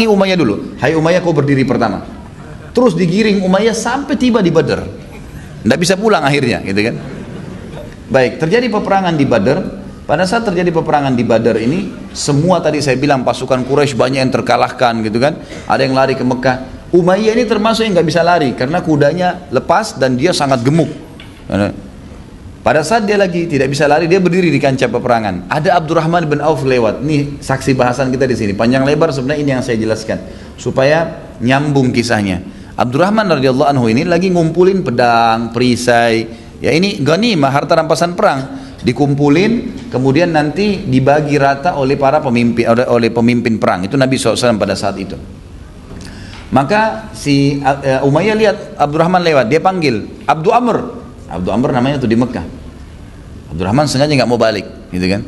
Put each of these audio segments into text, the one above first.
Umayyah dulu. Hai Umayyah, kau berdiri pertama. Terus digiring Umayyah sampai tiba di Badar. Tidak bisa pulang akhirnya, gitu kan? Baik, terjadi peperangan di Badar. Pada saat terjadi peperangan di Badar ini, semua tadi saya bilang pasukan Quraisy banyak yang terkalahkan, gitu kan? Ada yang lari ke Mekah. Umayyah ini termasuk yang nggak bisa lari karena kudanya lepas dan dia sangat gemuk. Pada saat dia lagi tidak bisa lari, dia berdiri di kancah peperangan. Ada Abdurrahman bin Auf lewat. Ini saksi bahasan kita di sini. Panjang lebar sebenarnya ini yang saya jelaskan supaya nyambung kisahnya. Abdurrahman radhiyallahu anhu ini lagi ngumpulin pedang, perisai. Ya ini ghanimah, harta rampasan perang. Dikumpulin, kemudian nanti dibagi rata oleh para pemimpin, oleh pemimpin perang. Itu Nabi SAW pada saat itu. Maka si Umayyah lihat Abdurrahman lewat, dia panggil Abdu Amr. Abdu Amr namanya tuh di Mekah. Abdurrahman sengaja nggak mau balik, gitu kan?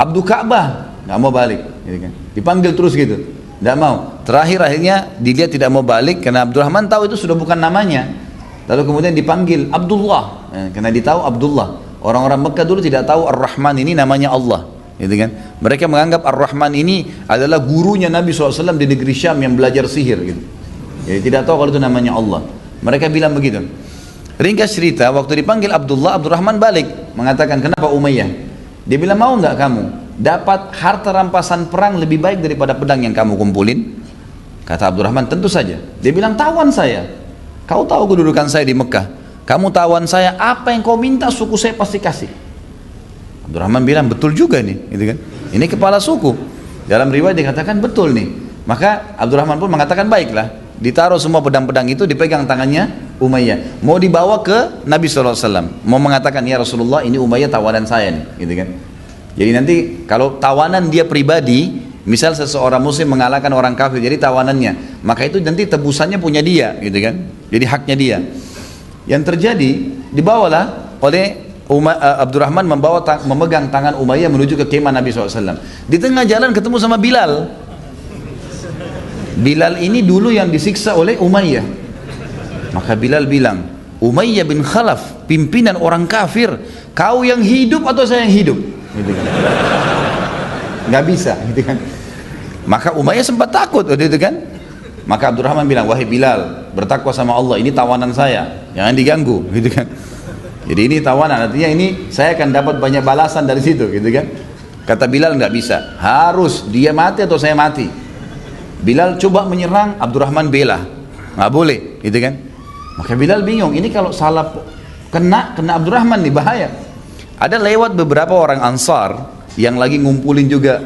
Abdu Ka'bah nggak mau balik, gitu kan? Dipanggil terus gitu, nggak mau. Terakhir akhirnya dilihat tidak mau balik karena Abdurrahman tahu itu sudah bukan namanya. Lalu kemudian dipanggil Abdullah, karena ditahu Abdullah. Orang-orang Mekah dulu tidak tahu Ar-Rahman ini namanya Allah, gitu kan? Mereka menganggap Ar-Rahman ini adalah gurunya Nabi SAW di negeri Syam yang belajar sihir, gitu. Jadi tidak tahu kalau itu namanya Allah. Mereka bilang begitu. Ringkas cerita, waktu dipanggil Abdullah, Abdurrahman balik mengatakan, kenapa Umayyah? Dia bilang, mau nggak kamu dapat harta rampasan perang lebih baik daripada pedang yang kamu kumpulin? Kata Abdurrahman, tentu saja. Dia bilang, tawan saya. Kau tahu kedudukan saya di Mekah. Kamu tawan saya, apa yang kau minta suku saya pasti kasih. Abdurrahman bilang, betul juga nih, gitu kan? Ini kepala suku. Dalam riwayat dikatakan betul nih. Maka Abdurrahman pun mengatakan, baiklah. Ditaruh semua pedang-pedang itu, dipegang tangannya Umayyah. Mau dibawa ke Nabi SAW. Mau mengatakan, ya Rasulullah, ini Umayyah tawanan saya nih, gitu kan? Jadi nanti kalau tawanan dia pribadi, misal seseorang muslim mengalahkan orang kafir, jadi tawanannya, maka itu nanti tebusannya punya dia, gitu kan? Jadi haknya dia. Yang terjadi, dibawalah oleh Abdurrahman memegang tangan Umayyah menuju ke kemah Nabi SAW. Di tengah jalan ketemu sama Bilal. Bilal ini dulu yang disiksa oleh Umayyah. Maka Bilal bilang, Umayyah bin Khalaf, pimpinan orang kafir, kau yang hidup atau saya yang hidup? Gitu kan. Nggak bisa, gitu kan. Maka Umayyah sempat takut, gitu kan. Maka Abdurrahman bilang, wahai Bilal, bertakwa sama Allah, ini tawanan saya, jangan diganggu, gitu kan. Jadi ini tawanan, artinya ini saya akan dapat banyak balasan dari situ, gitu kan. Kata Bilal, nggak bisa, harus dia mati atau saya mati. Bilal coba menyerang, Abdurrahman bela, nggak boleh, gitu kan. Maka Bilal bingung, ini kalau salah kena Abdurrahman nih bahaya. Ada lewat beberapa orang Ansar yang lagi ngumpulin juga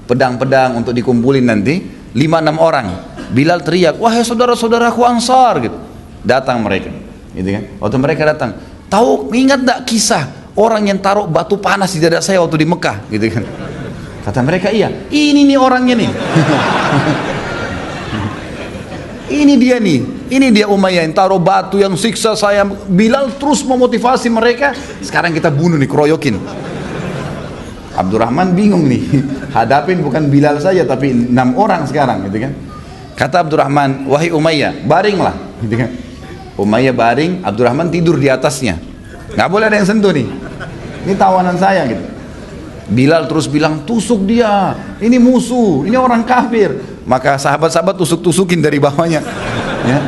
pedang-pedang untuk dikumpulin nanti, 5-6 orang. Bilal teriak, wahai saudara-saudaraku Ansar, gitu. Datang mereka, gitu kan. Waktu mereka datang, tahu, ingat tak kisah orang yang taruh batu panas di dada saya waktu di Mekah, gitu kan. Kata mereka, iya, ini nih orangnya nih. Ini dia nih, ini dia Umayyah yang taruh batu, yang siksa saya. Bilal terus memotivasi mereka, sekarang kita bunuh nih, keroyokin. Abdurrahman bingung nih, hadapin bukan Bilal saja tapi 6 orang sekarang, gitu kan. Kata Abdurrahman, wahai Umayyah, baringlah, gitu kan. Umayyah baring, Abdurrahman tidur di atasnya, nggak boleh ada yang sentuh nih, ini tawanan saya, gitu. Bilal terus bilang, tusuk dia, ini musuh, ini orang kafir. Maka sahabat-sahabat tusuk-tusukin dari bawahnya, ya.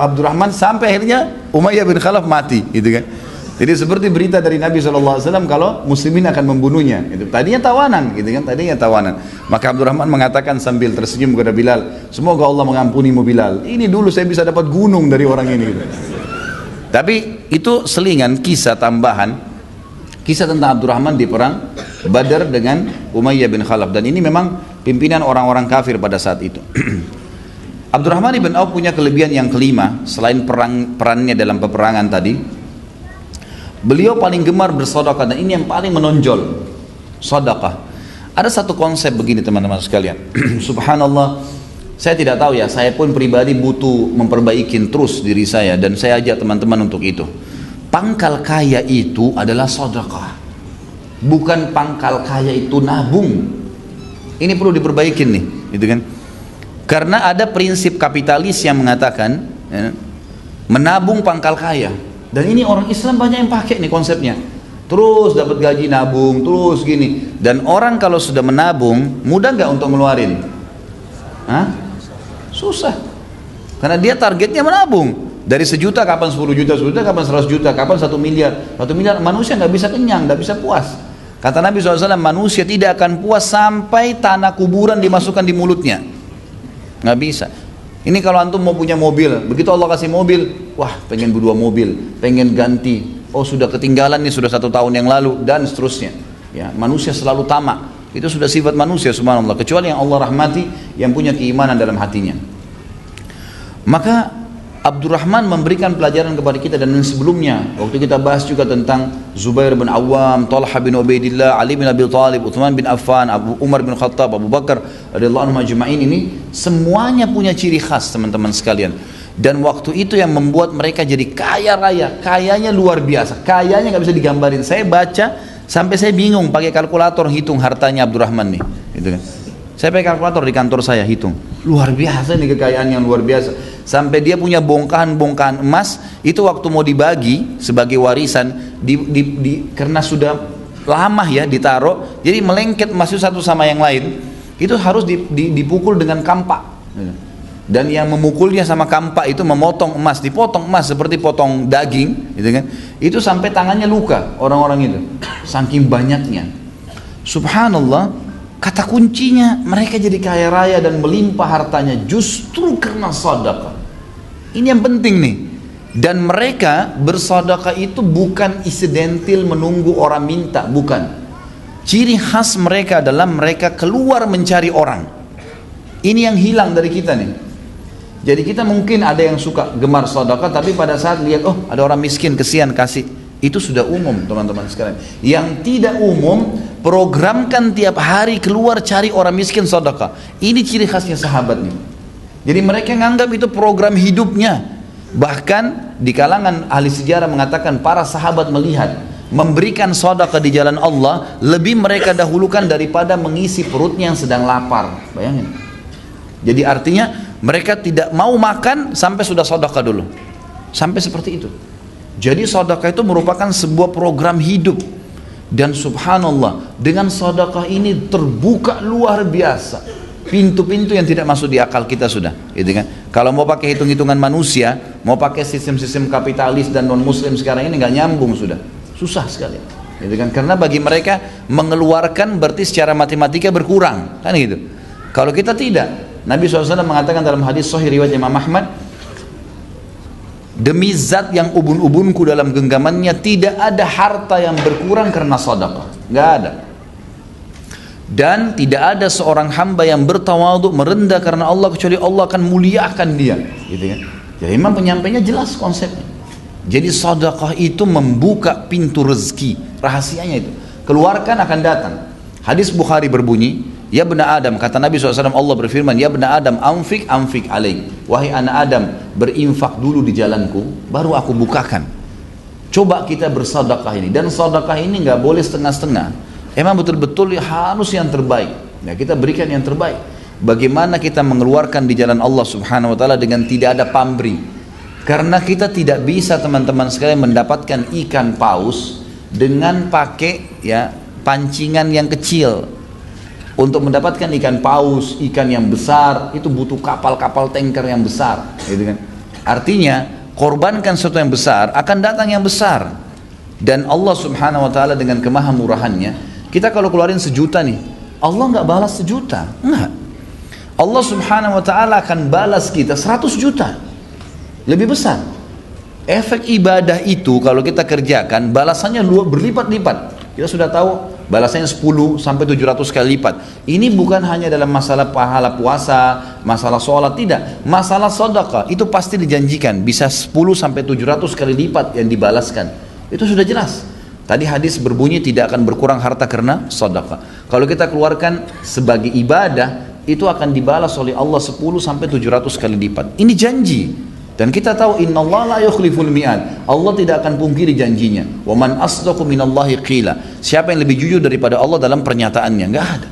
Abdurrahman sampai akhirnya Umayyah bin Khalaf mati, gitu kan. Jadi seperti berita dari Nabi SAW kalau muslimin akan membunuhnya. Itu tadinya tawanan, gitu kan? Tadinya tawanan. Maka Abdurrahman mengatakan sambil tersenyum kepada Bilal, semoga Allah mengampunimu Bilal. Ini dulu saya bisa dapat gunung dari orang ini. Gitu. Tapi itu selingan kisah tambahan, kisah tentang Abdurrahman di perang Badar dengan Umayyah bin Khalaf. Dan ini memang pimpinan orang-orang kafir pada saat itu. Abdurrahman bin Auf punya kelebihan yang kelima selain perannya dalam peperangan tadi. Beliau paling gemar bersedekah, dan ini yang paling menonjol, sedekah. Ada satu konsep begini teman-teman sekalian. Subhanallah, saya tidak tahu ya, saya pun pribadi butuh memperbaiki terus diri saya, dan saya ajak teman-teman untuk itu. Pangkal kaya itu adalah sedekah, bukan pangkal kaya itu nabung. Ini perlu diperbaikin nih, gitu kan? Karena ada prinsip kapitalis yang mengatakan ya, menabung pangkal kaya. Dan ini orang Islam banyak yang pakai nih konsepnya. Terus dapat gaji nabung, terus gini. Dan orang kalau sudah menabung, mudah nggak untuk ngeluarin? Hah? Susah. Karena dia targetnya menabung. Dari 1 juta kapan 10 juta, 10 juta kapan 100 juta, kapan 1 miliar. 1 miliar manusia nggak bisa kenyang, nggak bisa puas. Kata Nabi SAW, manusia tidak akan puas sampai tanah kuburan dimasukkan di mulutnya. Nggak bisa. Ini kalau antum mau punya mobil, begitu Allah kasih mobil, wah pengen 2 mobil, pengen ganti. Oh sudah ketinggalan nih, sudah 1 tahun yang lalu, dan seterusnya. Ya, manusia selalu tamak. Itu sudah sifat manusia, subhanallah. Kecuali yang Allah rahmati, yang punya keimanan dalam hatinya. Maka Abdurrahman memberikan pelajaran kepada kita, dan sebelumnya waktu kita bahas juga tentang Zubair bin Awam, Talha bin Ubaidillah, Ali bin Abi Thalib, Uthman bin Affan, Umar bin Khattab, Abu Bakar radhiyallahu anhum ajma'in, ini semuanya punya ciri khas teman-teman sekalian. Dan waktu itu yang membuat mereka jadi kaya raya, kayanya luar biasa, kayanya nggak bisa digambarin. Saya baca sampai saya bingung pakai kalkulator hitung hartanya Abdurrahman nih, gitu kan. Saya pakai kalkulator di kantor saya hitung, luar biasa nih kekayaan yang luar biasa. Sampai dia punya bongkahan-bongkahan emas, itu waktu mau dibagi sebagai warisan, karena sudah lama ya ditaruh, jadi melengket emas itu satu sama yang lain, itu harus dipukul dengan kampak. Dan yang memukulnya sama kampak itu memotong emas, dipotong emas seperti potong daging, gitu kan? Itu sampai tangannya luka orang-orang itu, saking banyaknya. Subhanallah. Kata kuncinya mereka jadi kaya raya dan melimpah hartanya justru karena sedekah. Ini yang penting nih. Dan mereka bersedekah itu bukan insidental menunggu orang minta, bukan. Ciri khas mereka adalah mereka keluar mencari orang. Ini yang hilang dari kita nih. Jadi kita mungkin ada yang suka gemar sedekah, tapi pada saat lihat, oh ada orang miskin, kesian kasih. Itu sudah umum teman-teman sekalian. Yang tidak umum, programkan tiap hari keluar cari orang miskin sedekah. Ini ciri khasnya sahabat nih. Jadi mereka menganggap itu program hidupnya. Bahkan di kalangan ahli sejarah mengatakan para sahabat melihat memberikan sedekah di jalan Allah lebih mereka dahulukan daripada mengisi perutnya yang sedang lapar. Bayangin. Jadi artinya mereka tidak mau makan sampai sudah sedekah dulu. Sampai seperti itu. Jadi sedekah itu merupakan sebuah program hidup. Dan subhanallah, dengan sedekah ini terbuka luar biasa pintu-pintu yang tidak masuk di akal kita sudah, gitu kan? Kalau mau pakai hitung-hitungan manusia, mau pakai sistem-sistem kapitalis dan non muslim sekarang ini nggak nyambung sudah. Susah sekali. Gitu kan? Karena bagi mereka mengeluarkan berarti secara matematika berkurang, kan gitu. Kalau kita tidak, Nabi SAW mengatakan dalam hadis sahih riwayat Imam Ahmad, demi zat yang ubun-ubunku dalam genggamannya, tidak ada harta yang berkurang karena sedekah, nggak ada. Dan tidak ada seorang hamba yang bertawadhu, merendah karena Allah, kecuali Allah akan muliakan dia, gitu kan. Jadi memang penyampainya jelas konsepnya. Jadi sedekah itu membuka pintu rezeki, rahasianya itu. Keluarkan akan datang. Hadis Bukhari berbunyi, ya bena Adam, kata Nabi SAW, Allah berfirman, ya bena Adam, anfik alaik. Wahai anak Adam, berinfak dulu di jalanku, baru aku bukakan. Coba kita bersedekah ini. Dan sedekah ini nggak boleh setengah-setengah. Emang betul-betul harus yang terbaik. Ya, kita berikan yang terbaik. Bagaimana kita mengeluarkan di jalan Allah Subhanahu Wa Taala dengan tidak ada pamrih. Karena kita tidak bisa teman-teman sekalian mendapatkan ikan paus dengan pakai ya pancingan yang kecil. Untuk mendapatkan ikan paus, ikan yang besar, itu butuh kapal-kapal tanker yang besar, gitu kan. Artinya, korbankan sesuatu yang besar, akan datang yang besar. Dan Allah Subhanahu Wa Taala dengan kemahamurahannya, kita kalau keluarin 1 juta nih, Allah nggak balas 1 juta, enggak. Allah Subhanahu Wa Taala akan balas kita 100 juta, lebih besar. Efek ibadah itu kalau kita kerjakan, balasannya berlipat-lipat. Kita sudah tahu balasannya 10 sampai 700 kali lipat. Ini bukan hanya dalam masalah pahala puasa, masalah sholat, tidak. Masalah sedekah itu pasti dijanjikan bisa 10 sampai 700 kali lipat yang dibalaskan. Itu sudah jelas. Tadi hadis berbunyi tidak akan berkurang harta karena sedekah. Kalau kita keluarkan sebagai ibadah, itu akan dibalas oleh Allah 10 sampai 700 kali lipat. Ini janji. Dan kita tahu innallaha la yukhliful mi'ad. Allah tidak akan pungkiri janjinya. Wa man asdaqu minallahi qila. Siapa yang lebih jujur daripada Allah dalam pernyataannya? Enggak ada.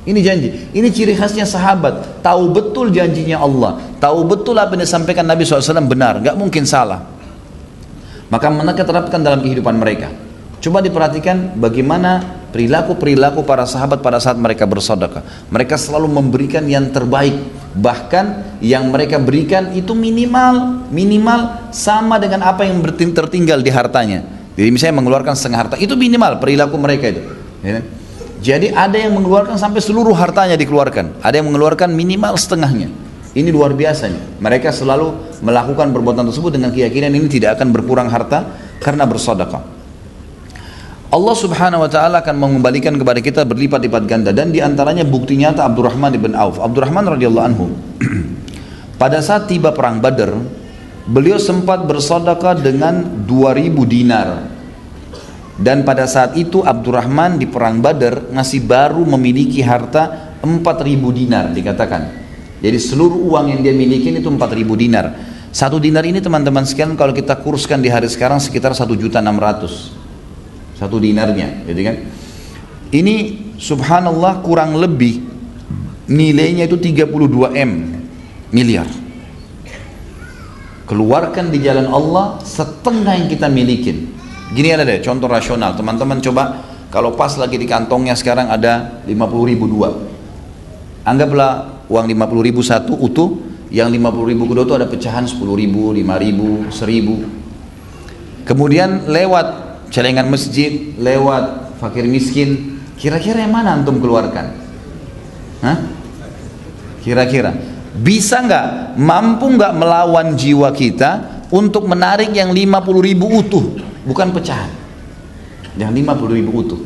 Ini janji. Ini ciri khasnya sahabat. Tahu betul janjinya Allah. Tahu betul apa yang disampaikan Nabi SAW benar. Enggak mungkin salah. Maka mereka terapkan dalam kehidupan mereka. Coba diperhatikan bagaimana perilaku-perilaku para sahabat pada saat mereka bersedekah. Mereka selalu memberikan yang terbaik. Bahkan yang mereka berikan itu minimal sama dengan apa yang tertinggal di hartanya. Jadi misalnya mengeluarkan setengah harta, itu minimal perilaku mereka itu. Ya. Jadi ada yang mengeluarkan sampai seluruh hartanya dikeluarkan. Ada yang mengeluarkan minimal setengahnya. Ini luar biasanya. Mereka selalu melakukan perbuatan tersebut dengan keyakinan ini tidak akan berkurang harta karena bersedekah. Allah subhanahu wa ta'ala akan mengembalikan kepada kita berlipat-lipat ganda. Dan diantaranya bukti nyata Abdurrahman ibn Auf. Abdurrahman radhiyallahu anhu pada saat tiba perang Badar, beliau sempat bersedekah dengan 2000 dinar. Dan pada saat itu Abdurrahman di perang Badar masih baru memiliki harta 4000 dinar dikatakan. Jadi seluruh uang yang dia miliki itu 4000 dinar. Satu dinar ini teman-teman sekalian kalau kita kurskan di hari sekarang sekitar 1.600.000. Satu dinarnya, gitu kan? Ini subhanallah kurang lebih nilainya itu 32 miliar. Keluarkan di jalan Allah setengah yang kita milikin. Gini ada deh contoh rasional, teman-teman coba kalau pas lagi di kantongnya sekarang ada 50.000 dua. Anggaplah uang 50.000 satu utuh, yang 50.000 kedua itu ada pecahan 10.000, 5.000, 1.000. Kemudian lewat celengan masjid, lewat fakir miskin, kira-kira yang mana antum keluarkan? Hah? Kira-kira bisa nggak, mampu nggak melawan jiwa kita untuk menarik yang 50.000 utuh? Bukan pecahan, yang 50.000 utuh.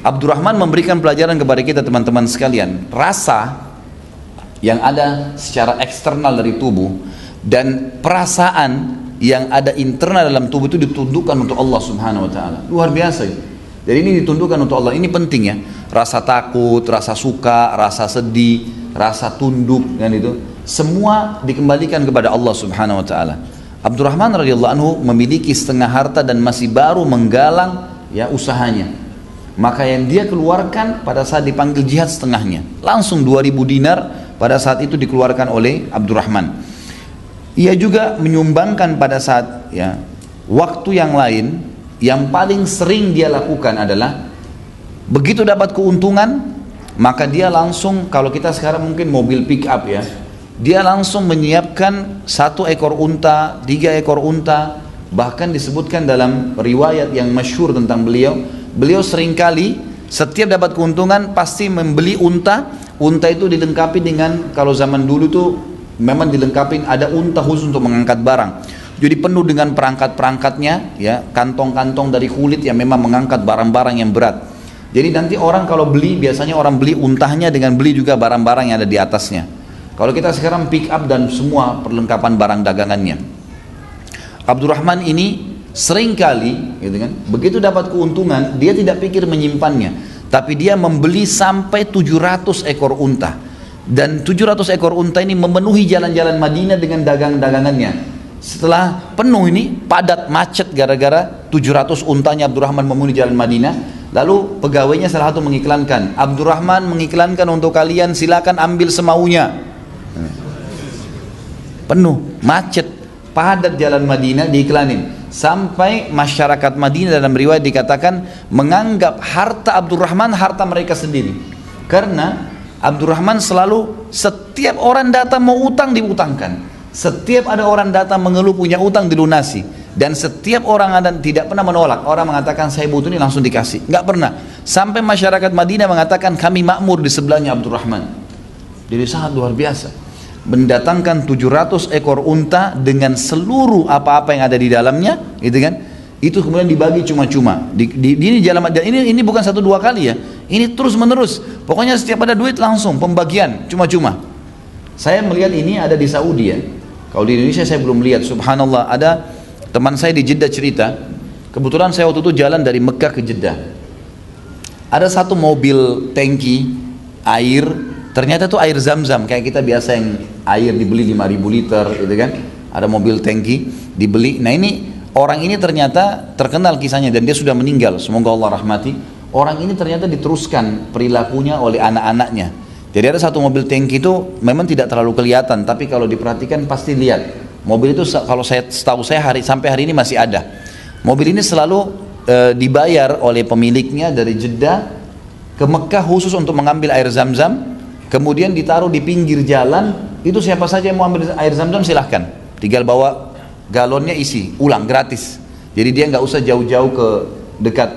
Abdurrahman memberikan pelajaran kepada kita teman-teman sekalian. Rasa yang ada secara eksternal dari tubuh dan perasaan yang ada internal dalam tubuh itu ditundukkan untuk Allah subhanahu wa ta'ala. Luar biasa. Jadi ini ditundukkan untuk Allah. Ini penting ya. Rasa takut, rasa suka, rasa sedih, rasa tunduk dan itu semua dikembalikan kepada Allah subhanahu wa ta'ala. Abdurrahman radhiyallahu anhu memiliki setengah harta dan masih baru menggalang ya usahanya. Maka yang dia keluarkan pada saat dipanggil jihad setengahnya. Langsung 2000 dinar pada saat itu dikeluarkan oleh Abdurrahman. Ia juga menyumbangkan pada saat ya waktu yang lain yang paling sering dia lakukan adalah begitu dapat keuntungan maka dia langsung, kalau kita sekarang mungkin mobil pick up ya, dia langsung menyiapkan 1 ekor unta, 3 ekor unta. Bahkan disebutkan dalam riwayat yang masyhur tentang beliau seringkali setiap dapat keuntungan pasti membeli unta. Unta itu dilengkapi dengan, kalau zaman dulu tuh memang dilengkapi ada unta khusus untuk mengangkat barang. Jadi penuh dengan perangkat-perangkatnya ya, kantong-kantong dari kulit yang memang mengangkat barang-barang yang berat. Jadi nanti orang kalau beli, biasanya orang beli untahnya dengan beli juga barang-barang yang ada di atasnya. Kalau kita sekarang pick up dan semua perlengkapan barang dagangannya. Abdurrahman ini seringkali gitu kan, begitu dapat keuntungan dia tidak pikir menyimpannya, tapi dia membeli sampai 700 ekor unta. Dan 700 ekor unta ini memenuhi jalan-jalan Madinah dengan dagang-dagangannya. Setelah penuh ini, padat macet gara-gara 700 untanya Abdurrahman memenuhi jalan Madinah. Lalu pegawainya salah satu mengiklankan, Abdurrahman mengiklankan untuk kalian, silakan ambil semaunya. Penuh, macet, padat jalan Madinah diiklanin. Sampai masyarakat Madinah dalam riwayat dikatakan menganggap harta Abdurrahman harta mereka sendiri. Karena Abdurrahman selalu setiap orang datang mau utang diutangkan. Setiap ada orang datang mengeluh punya utang dilunasi. Dan setiap orang ada tidak pernah menolak. Orang mengatakan saya butuh ini langsung dikasih. Nggak pernah. Sampai masyarakat Madinah mengatakan kami makmur di sebelahnya Abdurrahman. Jadi sangat luar biasa. Mendatangkan 700 ekor unta dengan seluruh apa-apa yang ada di dalamnya, gitu kan? Itu kemudian dibagi cuma-cuma. Ini jalan, dan ini bukan 1-2 kali ya. Ini terus menerus. Pokoknya setiap ada duit langsung pembagian cuma-cuma. Saya melihat ini ada di Saudi ya. Kalau di Indonesia saya belum lihat. Subhanallah, ada teman saya di Jeddah cerita. Kebetulan saya waktu itu jalan dari Mekah ke Jeddah. Ada satu mobil tangki air. Ternyata itu air zam-zam, kayak kita biasa yang air dibeli 5.000 liter gitu kan. Ada mobil tangki dibeli. Nah ini orang ini ternyata terkenal kisahnya dan dia sudah meninggal, semoga Allah rahmati. Orang ini ternyata diteruskan perilakunya oleh anak-anaknya. Jadi ada satu mobil tangki itu memang tidak terlalu kelihatan, tapi kalau diperhatikan pasti lihat. Mobil itu kalau saya setahu saya sampai hari ini masih ada. Mobil ini selalu dibayar oleh pemiliknya dari Jeddah ke Mekah khusus untuk mengambil air Zam-Zam, kemudian ditaruh di pinggir jalan. Itu siapa saja yang mau ambil air Zam-Zam silahkan, tinggal bawa galonnya isi, ulang gratis. Jadi dia nggak usah jauh-jauh ke dekat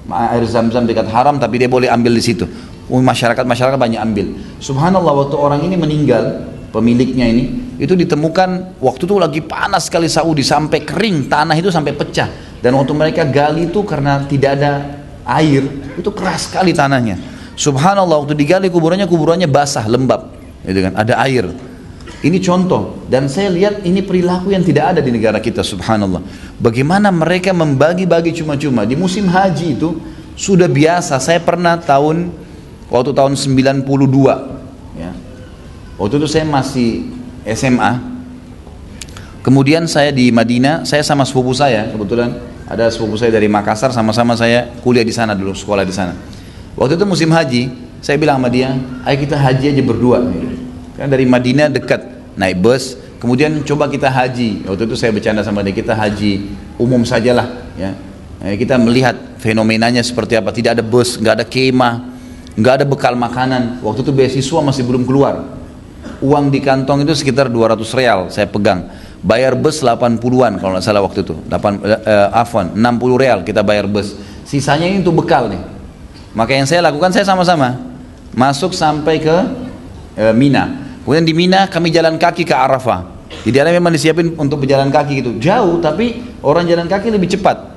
air Zam-Zam dekat haram, tapi dia boleh ambil di situ. Masyarakat banyak ambil. Subhanallah, waktu orang ini meninggal, pemiliknya ini, itu ditemukan waktu itu lagi panas sekali Saudi, sampai kering, tanah itu sampai pecah. Dan waktu mereka gali itu karena tidak ada air, itu keras sekali tanahnya. Subhanallah, waktu digali kuburannya basah, lembab, gitu kan, ada air. Ini contoh, dan saya lihat ini perilaku yang tidak ada di negara kita. Subhanallah, bagaimana mereka membagi-bagi cuma-cuma. Di musim haji itu sudah biasa. Saya pernah waktu tahun 92 ya. Waktu itu saya masih SMA. Kemudian saya di Madinah, saya sama sepupu saya, kebetulan ada sepupu saya dari Makassar, sama-sama saya kuliah di sana dulu, sekolah di sana. Waktu itu musim haji, saya bilang sama dia, ayo kita haji aja berdua. Kan dari Madinah dekat, naik bus, kemudian coba kita haji. Waktu itu saya bercanda sama dia, kita haji umum sajalah, ya. Kita melihat fenomenanya seperti apa. Tidak ada bus, nggak ada kemah, nggak ada bekal makanan. Waktu itu beasiswa masih belum keluar. Uang di kantong itu sekitar 200 real saya pegang. Bayar bus 80-an kalau nggak salah waktu itu. 60 real kita bayar bus. Sisanya ini untuk bekal nih. Maka yang saya lakukan, saya sama-sama masuk sampai ke Mina. Kemudian di Mina kami jalan kaki ke Arafah. Jadi ada memang disiapin untuk berjalan kaki gitu. Jauh, tapi orang jalan kaki lebih cepat.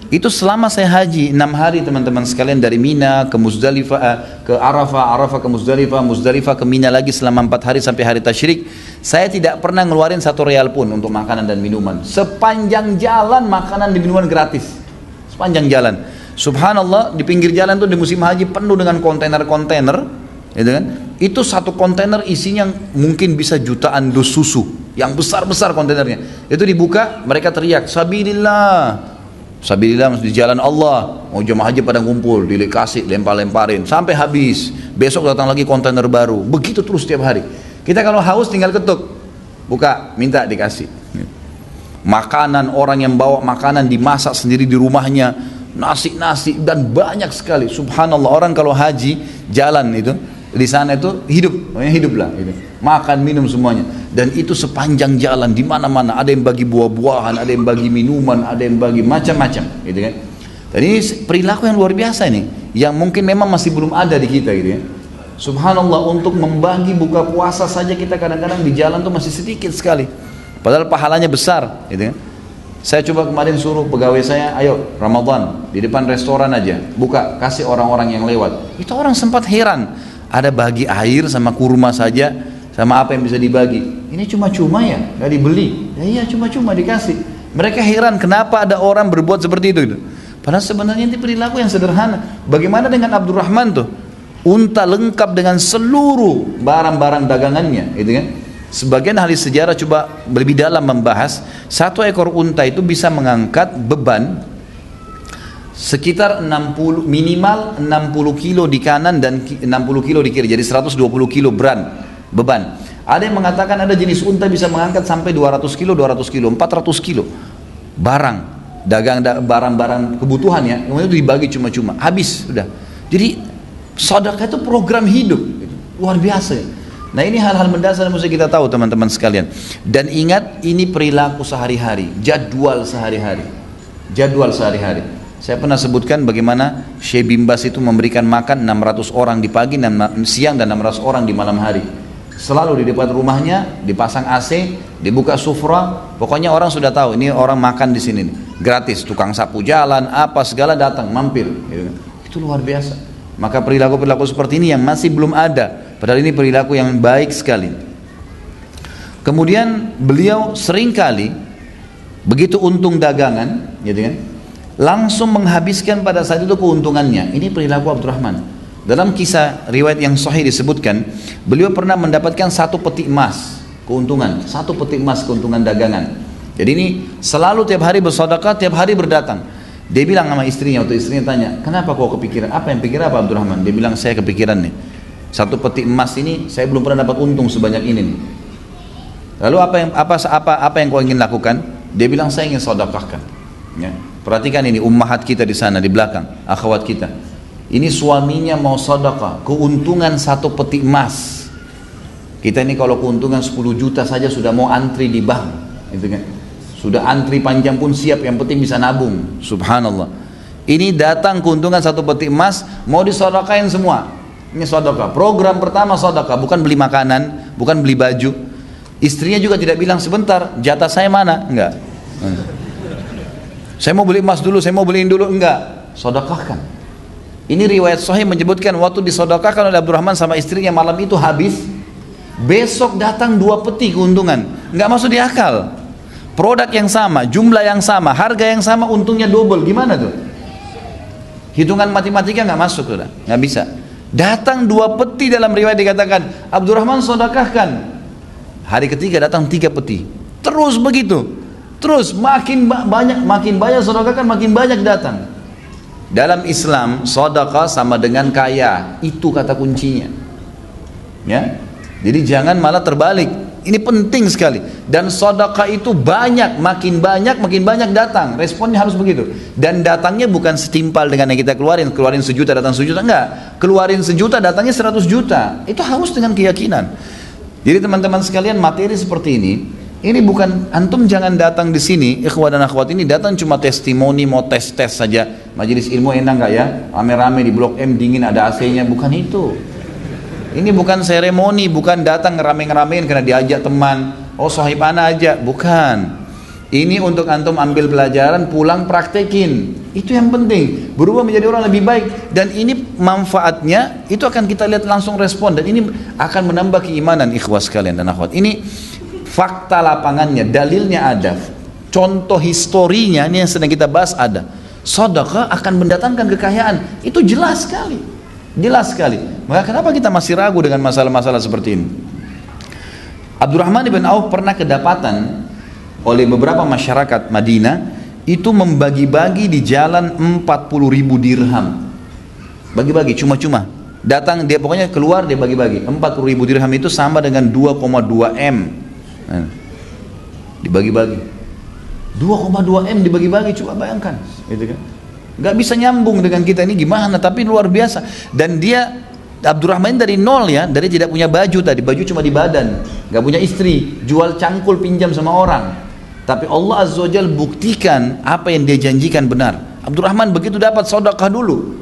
Itu selama saya haji 6 hari teman-teman sekalian, dari Mina ke Muzdalifah, ke Arafah, Arafah ke Muzdalifah, Muzdalifah ke Mina lagi selama 4 hari sampai hari Tasyrik. Saya tidak pernah ngeluarin 1 real pun untuk makanan dan minuman. Sepanjang jalan makanan dan minuman gratis. Sepanjang jalan. Subhanallah, di pinggir jalan tuh di musim haji penuh dengan kontainer-kontainer, gitu kan? Itu 1 kontainer isinya mungkin bisa jutaan dus susu, yang besar-besar kontainernya. Itu dibuka, mereka teriak, Sabilillah. Sabilillah, di jalan Allah. Mau jemaah haji pada ngumpul, dikasih, lempar-lemparin sampai habis. Besok datang lagi kontainer baru. Begitu terus setiap hari. Kita kalau haus tinggal ketuk, buka, minta, dikasih. Makanan, orang yang bawa makanan dimasak sendiri di rumahnya, nasi dan banyak sekali. Subhanallah, orang kalau haji jalan itu di sana itu hiduplah gitu. Makan minum semuanya, dan itu sepanjang jalan di mana-mana ada yang bagi buah-buahan, ada yang bagi minuman, ada yang bagi macam-macam, gitu kan. Dan ini perilaku yang luar biasa nih, yang mungkin memang masih belum ada di kita, gitu ya. Subhanallah, untuk membagi buka puasa saja kita kadang-kadang di jalan tuh masih sedikit sekali, padahal pahalanya besar, gitu kan. Saya coba kemarin suruh pegawai saya, ayo Ramadan di depan restoran aja buka, kasih orang-orang yang lewat. Itu orang sempat heran, ada bagi air sama kurma saja, sama apa yang bisa dibagi. Ini cuma-cuma ya, nggak dibeli. Ya iya, cuma-cuma dikasih. Mereka heran kenapa ada orang berbuat seperti itu, gitu. Padahal sebenarnya ini perilaku yang sederhana. Bagaimana dengan Abdurrahman tuh? Unta lengkap dengan seluruh barang-barang dagangannya, gitu kan? Sebagian ahli sejarah coba lebih dalam membahas, 1 ekor unta itu bisa mengangkat beban sekitar 60, minimal 60 kilo di kanan dan 60 kilo di kiri, jadi 120 kilo beban. Ada yang mengatakan ada jenis unta bisa mengangkat sampai 200 kilo, 400 kilo barang-barang kebutuhan ya, kemudian itu dibagi cuma-cuma, habis sudah. Jadi sedekah itu program hidup, luar biasa ya. Nah, ini hal-hal mendasar yang mesti kita tahu teman-teman sekalian. Dan ingat, ini perilaku sehari-hari, jadwal sehari-hari. Saya pernah sebutkan bagaimana Syekh Bimbas itu memberikan makan 600 orang di pagi, siang, dan 600 orang di malam hari. Selalu di depan rumahnya dipasang AC, dibuka sufra, pokoknya orang sudah tahu ini orang makan di sini nih. Gratis, tukang sapu jalan, apa segala datang mampir. Itu luar biasa. Maka perilaku-perilaku seperti ini yang masih belum ada, padahal ini perilaku yang baik sekali. Kemudian beliau seringkali begitu untung dagangan, gitu kan, langsung menghabiskan pada saat itu keuntungannya. Ini perilaku Abdurrahman. Dalam kisah riwayat yang sahih disebutkan, beliau pernah mendapatkan 1 peti emas keuntungan, 1 peti emas keuntungan dagangan. Jadi ini selalu tiap hari bersedekah, tiap hari berdatang. Dia bilang sama istrinya, waktu istrinya tanya, kenapa kau kepikiran? Apa yang pikir apa Abdurrahman? Dia bilang, saya kepikiran nih, 1 peti emas ini saya belum pernah dapat untung sebanyak ini nih. Lalu apa yang kau ingin lakukan? Dia bilang, saya ingin sedekahkan. Ya. Perhatikan ini ummahat kita di sana di belakang, akhwat kita. Ini suaminya mau sedekah, keuntungan 1 peti emas. Kita ini kalau keuntungan 10 juta saja sudah mau antri di bank, gitu kan? Sudah antri panjang pun siap, yang penting bisa nabung. Subhanallah. Ini datang keuntungan 1 peti emas, mau disedekahin semua. Ini sedekah. Program pertama sedekah, bukan beli makanan, bukan beli baju. Istrinya juga tidak bilang sebentar, jatah saya mana? Enggak. Saya mau beli emas dulu, saya mau beliin dulu, enggak. Sedekahkan. Ini riwayat sahih menyebutkan waktu disedekahkan oleh Abdurrahman sama istrinya malam itu habis. Besok datang 2 peti keuntungan, nggak masuk di akal. Produk yang sama, jumlah yang sama, harga yang sama, untungnya double. Gimana tuh? Hitungan matematika nggak masuk, sudah, nggak bisa. Datang 2 peti, dalam riwayat dikatakan Abdurrahman sedekahkan. Hari ketiga datang 3 peti. Terus begitu, terus makin banyak sedekahkan, makin banyak datang. Dalam Islam, sedekah sama dengan kaya, itu kata kuncinya. Ya. Jadi jangan malah terbalik. Ini penting sekali. Dan sedekah itu makin banyak datang. Responnya harus begitu. Dan datangnya bukan setimpal dengan yang kita keluarin 1 juta datang 1 juta, enggak. Keluarin 1 juta datangnya 100 juta. Itu harus dengan keyakinan. Jadi teman-teman sekalian, materi seperti ini bukan, antum jangan datang di sini, ikhwah dan akhwat, ini datang cuma testimoni, mau tes saja. Majelis ilmu enak enggak ya? Rame-rame di Blok M dingin ada AC-nya, bukan itu. Ini bukan seremoni, bukan datang ngerame-ngeramein karena diajak teman. Oh sahib ana aja, bukan. Ini untuk antum ambil pelajaran, pulang praktekin. Itu yang penting. Berubah menjadi orang lebih baik. Dan ini manfaatnya, itu akan kita lihat langsung respon. Dan ini akan menambah keimanan ikhwah sekalian dan akhwat. Ini fakta lapangannya, dalilnya ada. Contoh historinya, ini yang sedang kita bahas ada. Sedekah akan mendatangkan kekayaan. Itu jelas sekali. Jelas sekali. Maka kenapa kita masih ragu dengan masalah-masalah seperti ini? Abdurrahman ibn Auf pernah kedapatan oleh beberapa masyarakat Madinah itu membagi-bagi di jalan 40.000 dirham. Bagi-bagi cuma-cuma. Datang dia, pokoknya keluar dia bagi-bagi. 40.000 dirham itu sama dengan 2,2 M. Nah, dibagi-bagi. 2,2 M dibagi-bagi, coba bayangkan, gitu kan? Gak bisa nyambung dengan kita ini gimana, tapi luar biasa. Dan dia Abdurrahman dari nol ya, dari tidak punya baju tadi, baju cuma di badan, gak punya istri, jual cangkul pinjam sama orang. Tapi Allah Azza wa Jalla buktikan apa yang dia janjikan benar. Abdurrahman begitu dapat sedekah dulu.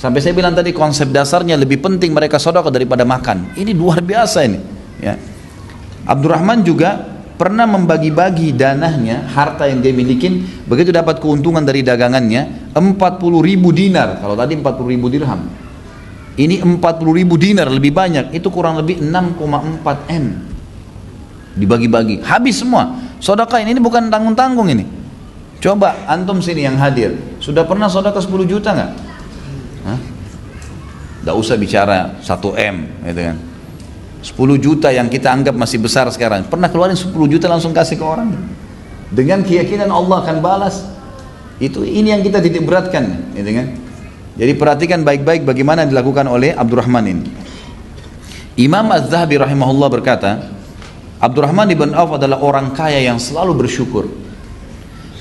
Sampai saya bilang tadi konsep dasarnya lebih penting mereka sedekah daripada makan. Ini luar biasa ini. Ya. Abdurrahman juga pernah membagi-bagi danahnya, harta yang dia milikin, begitu dapat keuntungan dari dagangannya 40.000 dinar. Kalau tadi 40.000 dirham, ini 40.000 dinar, lebih banyak, itu kurang lebih 6,4 M dibagi-bagi, habis semua. Sedekah ini bukan tanggung-tanggung ini. Coba antum sini yang hadir, sudah pernah sedekah 10 juta nggak? Nggak usah bicara 1 M, gitu kan. 10 juta yang kita anggap masih besar sekarang, pernah keluarin 10 juta langsung kasih ke orang dengan keyakinan Allah akan balas. Ini yang kita titik beratkan, gitu kan. Jadi perhatikan baik-baik bagaimana dilakukan oleh Abdurrahman ini. Imam Az-Zahabi rahimahullah berkata, Abdurrahman ibn Auf adalah orang kaya yang selalu bersyukur,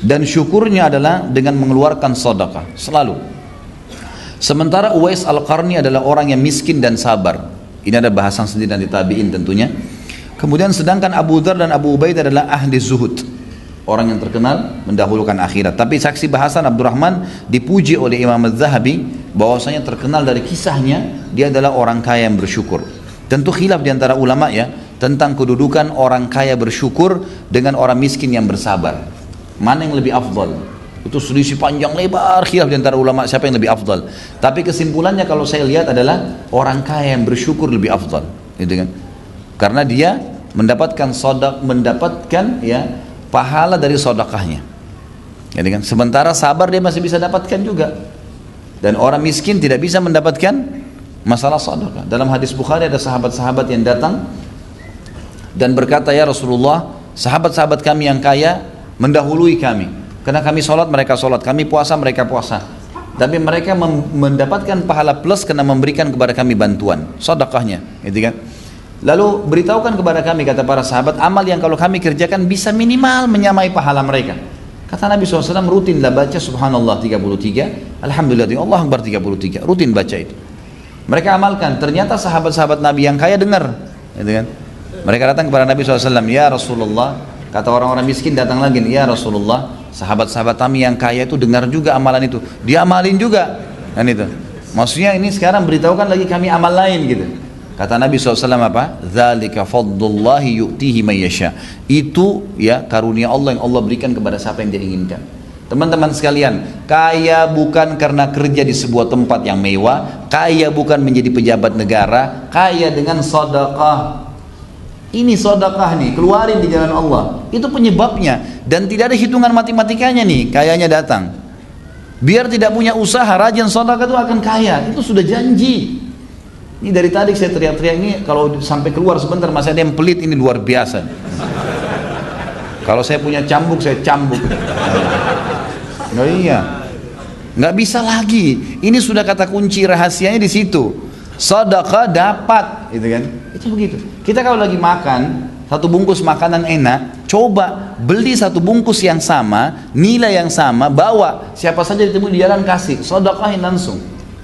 dan syukurnya adalah dengan mengeluarkan sedekah selalu. Sementara Uwais Al-Qarni adalah orang yang miskin dan sabar. Ini ada bahasan sendiri dan tabi'in tentunya. Kemudian sedangkan Abu Dzar dan Abu Ubaid adalah ahli zuhud, orang yang terkenal mendahulukan akhirat. Tapi saksi bahasan Abdurrahman dipuji oleh Imam Az-Zahabi bahwasanya terkenal dari kisahnya dia adalah orang kaya yang bersyukur. Tentu khilaf di antara ulama ya tentang kedudukan orang kaya bersyukur dengan orang miskin yang bersabar. Mana yang lebih afdal? Itu selisih panjang lebar, khilaf di antara ulama siapa yang lebih afdal. Tapi kesimpulannya kalau saya lihat adalah orang kaya yang bersyukur lebih afdal, gitu kan? Karena dia mendapatkan ya pahala dari sedekahnya. Gitu kan? Sementara sabar dia masih bisa dapatkan juga. Dan orang miskin tidak bisa mendapatkan masalah sedekah. Dalam hadis Bukhari ada sahabat-sahabat yang datang dan berkata, ya Rasulullah, sahabat-sahabat kami yang kaya mendahului kami. Karena kami sholat, mereka sholat, kami puasa, mereka puasa. Tapi mereka mendapatkan pahala plus karena memberikan kepada kami bantuan, sedekahnya, gitu kan? Lalu beritahukan kepada kami, kata para sahabat, amal yang kalau kami kerjakan bisa minimal menyamai pahala mereka. Kata Nabi SAW, rutinlah baca subhanallah 33, alhamdulillah, Allah Akbar 33, rutin baca itu. Mereka amalkan, ternyata sahabat-sahabat Nabi yang kaya dengar, gitu kan? Mereka datang kepada Nabi SAW, ya Rasulullah, kata orang-orang miskin datang lagi, ya Rasulullah, sahabat-sahabat kami yang kaya itu dengar juga amalan itu, dia amalin juga, kan itu. Maksudnya ini sekarang beritahukan lagi kami amal lain gitu. Kata Nabi SAW apa? Dzalika fadlullahi yu'tihi man yasha. Itu ya karunia Allah yang Allah berikan kepada siapa yang dia inginkan. Teman-teman sekalian, kaya bukan karena kerja di sebuah tempat yang mewah, kaya bukan menjadi pejabat negara, kaya dengan sedekah. Ini sedekah nih, keluarin di jalan Allah. Itu penyebabnya, dan tidak ada hitungan matematikanya nih, kayanya datang. Biar tidak punya usaha, rajin sedekah itu akan kaya. Itu sudah janji. Ini dari tadi saya teriak-teriak ini, kalau sampai keluar sebentar masih ada yang pelit, ini luar biasa. Kalau saya punya cambuk, saya cambuk. Nah, iya, nggak bisa lagi. Ini sudah kata kunci rahasianya di situ. Sedekah dapat, gitu kan? Itu begitu. Kita kalau lagi makan satu bungkus makanan enak, coba beli satu bungkus yang sama, nilai yang sama, bawa siapa saja ditemui di jalan, kasih, sedekahin langsung.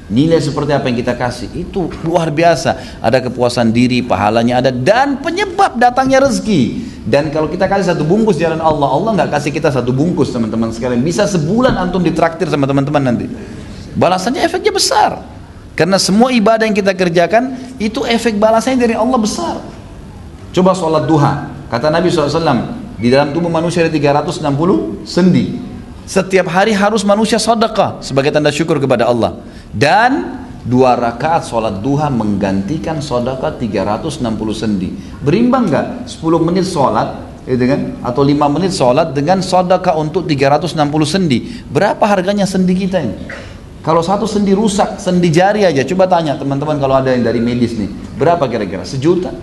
Nilai seperti apa yang kita kasih itu luar biasa. Ada kepuasan diri, pahalanya ada, dan penyebab datangnya rezeki. Dan kalau kita kasih satu bungkus jalan Allah, Allah nggak kasih kita satu bungkus teman-teman sekalian. Bisa sebulan antum ditraktir sama teman-teman nanti. Balasannya efeknya besar. Karena semua ibadah yang kita kerjakan itu efek balasannya dari Allah besar. Coba sholat duha. Kata Nabi SAW, di dalam tubuh manusia ada 360 sendi. Setiap hari harus manusia sedekah sebagai tanda syukur kepada Allah. Dan 2 rakaat sholat duha menggantikan sedekah 360 sendi. Berimbang nggak? 10 menit sholat, gitu kan? Atau 5 menit sholat dengan sedekah untuk 360 sendi. Berapa harganya sendi kita ini? Kalau satu sendi rusak, sendi jari aja, coba tanya teman-teman kalau ada yang dari medis nih, berapa kira-kira? 1 juta?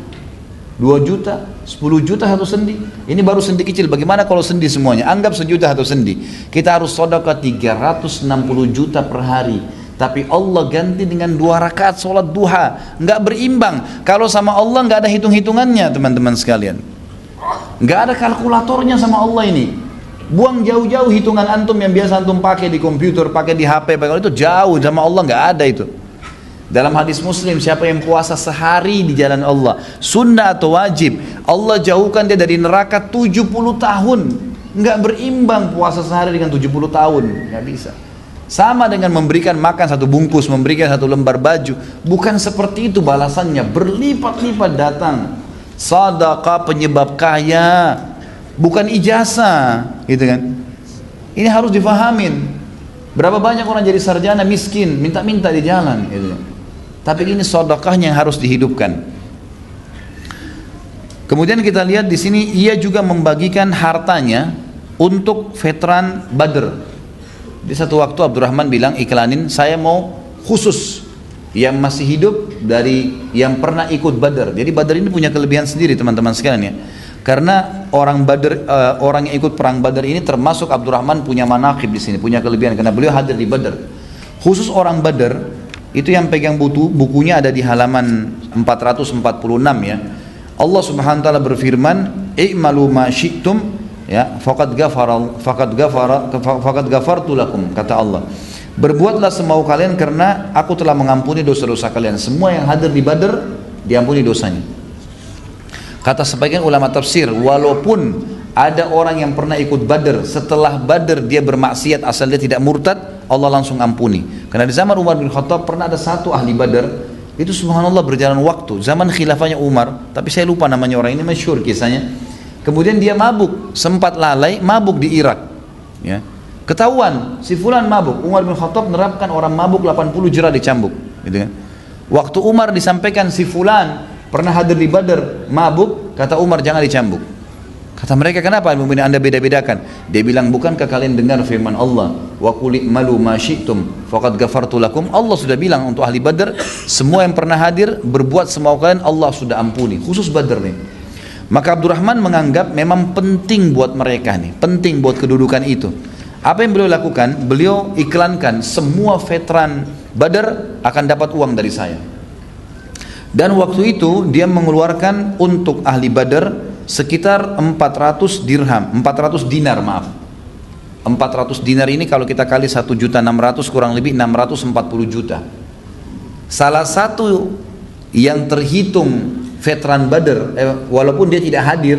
2 juta? 10 juta satu sendi? Ini baru sendi kecil, bagaimana kalau sendi semuanya? Anggap 1 juta satu sendi. Kita harus sedekah 360 juta per hari. Tapi Allah ganti dengan 2 rakaat sholat duha. Nggak berimbang. Kalau sama Allah nggak ada hitung-hitungannya teman-teman sekalian. Nggak ada kalkulatornya sama Allah ini. Buang jauh-jauh hitungan antum yang biasa antum pakai di komputer, pakai di HP, pakai itu jauh, sama Allah nggak ada itu. Dalam hadis Muslim, siapa yang puasa sehari di jalan Allah, sunnah atau wajib, Allah jauhkan dia dari neraka 70 tahun. Nggak berimbang puasa sehari dengan 70 tahun, nggak bisa. Sama dengan memberikan makan satu bungkus, memberikan satu lembar baju. Bukan seperti itu balasannya, berlipat-lipat datang. Sedekah penyebab kaya, bukan ijazah, gitu kan? Ini harus difahamin. Berapa banyak orang jadi sarjana miskin, minta-minta di jalan, gitu. Tapi ini sedekahnya yang harus dihidupkan. Kemudian kita lihat di sini, ia juga membagikan hartanya untuk veteran Badr. Di satu waktu Abdurrahman bilang, iklanin, saya mau khusus yang masih hidup dari yang pernah ikut Badr. Jadi Badr ini punya kelebihan sendiri teman-teman sekalian ya. Karena orang Badr, orang yang ikut perang Badr ini termasuk Abdurrahman punya manaqib di sini, punya kelebihan karena beliau hadir di Badr. Khusus orang Badr itu yang pegang bukunya ada di halaman 446 ya. Allah Subhanahu wa taala berfirman, "I'malu ma syi'tum." Ya, faqad ghafartu lakum, kata Allah. Berbuatlah semau kalian karena aku telah mengampuni dosa-dosa kalian. Semua yang hadir di Badr diampuni dosanya. Kata sebagian ulama tafsir, walaupun ada orang yang pernah ikut Badr, setelah Badr dia bermaksiat asal dia tidak murtad, Allah langsung ampuni. Karena di zaman Umar bin Khattab pernah ada satu ahli Badr, itu subhanallah berjalan waktu, zaman khilafahnya Umar, tapi saya lupa namanya orang ini, masyhur kisahnya. Kemudian dia mabuk, sempat lalai, mabuk di Irak. Ya. Ketahuan, si fulan mabuk. Umar bin Khattab menerapkan orang mabuk 80 jera dicambuk. Gitu kan. Waktu Umar disampaikan si fulan pernah hadir di Badr, mabuk, kata Umar jangan dicambuk. Kata mereka, kenapa Anda beda-bedakan? Dia bilang, bukankah kalian dengar firman Allah, wa qul i'malu ma syi'tum faqad ghafartu lakum? Allah sudah bilang untuk ahli Badr, semua yang pernah hadir berbuat semau kalian Allah sudah ampuni. Khusus Badr nih. Maka Abdurrahman menganggap memang penting buat mereka nih, penting buat kedudukan itu. Apa yang beliau lakukan? Beliau iklankan semua veteran Badr akan dapat uang dari saya. Dan waktu itu dia mengeluarkan untuk ahli Badr sekitar 400 dinar maaf. 400 dinar ini kalau kita kali 1.600.000 kurang lebih 640 juta. Salah satu yang terhitung veteran Badr, walaupun dia tidak hadir